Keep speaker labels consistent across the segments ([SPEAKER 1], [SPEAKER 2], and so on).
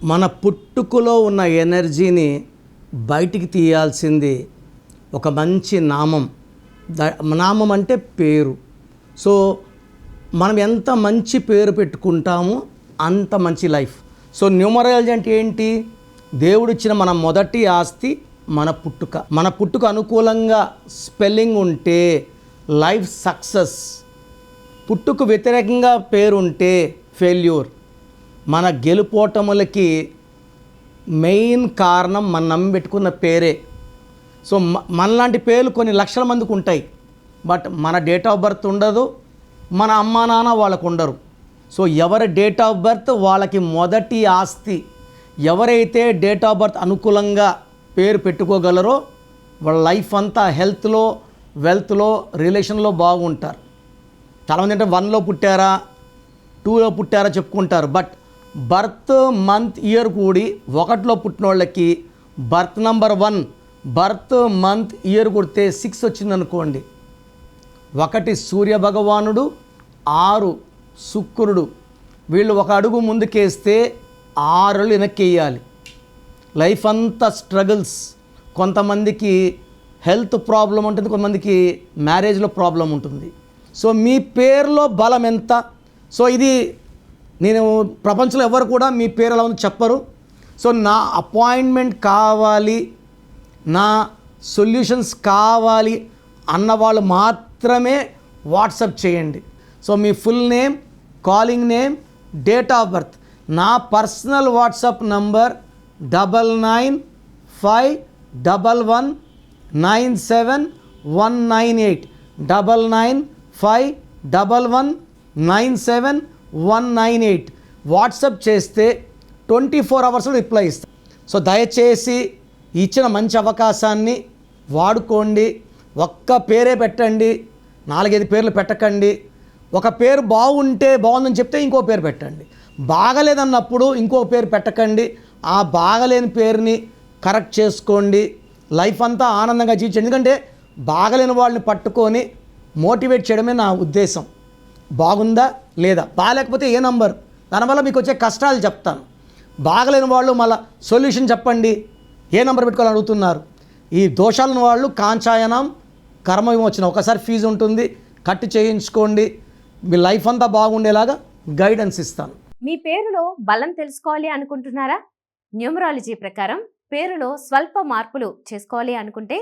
[SPEAKER 1] మన పుట్టుకలో ఉన్న ఎనర్జీని బయటికి తీయాల్సింది ఒక మంచి నామం. నామం అంటే పేరు. సో మనం ఎంత మంచి పేరు పెట్టుకుంటామో అంత మంచి లైఫ్. సో న్యూమరాలజీ అంటే ఏంటి? దేవుడిచ్చిన మన మొదటి ఆస్తి మన పుట్టుక. మన పుట్టుక అనుకూలంగా స్పెల్లింగ్ ఉంటే లైఫ్ సక్సెస్. పుట్టుకు వ్యతిరేకంగా పేరుంటే ఫెయిల్యూర్. మన గెలుపోటములకి మెయిన్ కారణం మనం నమ్మి పెట్టుకున్న పేరే. సో మనలాంటి పేర్లు కొన్ని లక్షల మందికి ఉంటాయి, బట్ మన డేట్ ఆఫ్ బర్త్ ఉండదు, మన అమ్మా నాన్న వాళ్ళకు ఉండరు. సో ఎవరి డేట్ ఆఫ్ బర్త్ వాళ్ళకి మొదటి ఆస్తి. ఎవరైతే డేట్ ఆఫ్ బర్త్ అనుకూలంగా పేరు పెట్టుకోగలరో వాళ్ళ లైఫ్ అంతా హెల్త్లో, వెల్త్లో, రిలేషన్లో బాగుంటారు. చాలామంది అంటే 1లో పుట్టారా, 2లో పుట్టారా చెప్పుకుంటారు, బట్ బర్త్ మంత్ ఇయర్ కూడి 1లో పుట్టిన వాళ్ళకి birth number 1 birth month year కొడితే 6 వచ్చిందనుకోండి. 1 సూర్య భగవానుడు, 6 శుక్రుడు. వీళ్ళు ఒక అడుగు ముందుకేస్తే 6 అడుగులు వెనక్కి వేయాలి. లైఫ్ అంతా స్ట్రగుల్స్. కొంతమందికి హెల్త్ ప్రాబ్లం ఉంటుంది, కొంతమందికి మ్యారేజ్లో ప్రాబ్లం ఉంటుంది. సో మీ పేరులో బలం ఎంత? సో ఇది నేను ప్రపంచంలో ఎవరు కూడా మీ పేరు ఎలా ఉందో చెప్పరు. సో నా అపాయింట్మెంట్ కావాలి, నా సొల్యూషన్స్ కావాలి అన్నవాళ్ళు మాత్రమే వాట్సాప్ చేయండి. So me full name, calling name, date of birth. నా పర్సనల్ వాట్సాప్ నంబర్ 9951197198 9951197198. వాట్సాప్ చేస్తే 24 అవర్స్లో రిప్లై ఇస్తాను. సో దయచేసి ఇచ్చిన మంచి అవకాశాన్ని వాడుకోండి. ఒక్క పేరే పెట్టండి, 4-5 పేర్లు పెట్టకండి. ఒక పేరు బాగుంటే బాగుందని చెప్తే ఇంకో పేరు పెట్టండి. బాగలేదన్నప్పుడు ఇంకో పేరు పెట్టకండి. ఆ బాగలేని పేరుని కరెక్ట్ చేసుకోండి. లైఫ్ అంతా ఆనందంగా జీవించండి. ఎందుకంటే బాగలేని వాళ్ళని పట్టుకొని మోటివేట్ చేయడమే నా ఉద్దేశం. బాగుందా లేదా, బాగాలేకపోతే ఏ నంబర్, దానివల్ల మీకు వచ్చే కష్టాలు చెప్తాను. బాగలేని వాళ్ళు మళ్ళీ సొల్యూషన్ చెప్పండి, ఏ నెంబర్ పెట్టుకోవాలని అడుగుతున్నారు. ఈ దోషాలను వాళ్ళు కాంచాయనం కర్మ విమోచన ఒకసారి ఫీజు ఉంటుంది, కట్టి చేయించుకోండి. మీ లైఫ్ అంతా బాగుండేలాగా గైడెన్స్ ఇస్తాను.
[SPEAKER 2] మీ పేరులో బలం తెలుసుకోవాలి అనుకుంటున్నారా? న్యూమరాలజీ ప్రకారం పేరులో స్వల్ప మార్పులు చేసుకోవాలి అనుకుంటే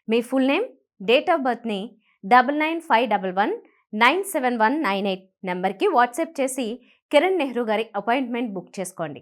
[SPEAKER 2] మీ ఫుల్ నేమ్, డేట్ ఆఫ్ బర్త్ని 9951197198 నెంబర్కి వాట్సాప్ చేసి కిరణ్ నెహ్రూ గారి అపాయింట్మెంట్ బుక్ చేసుకోండి.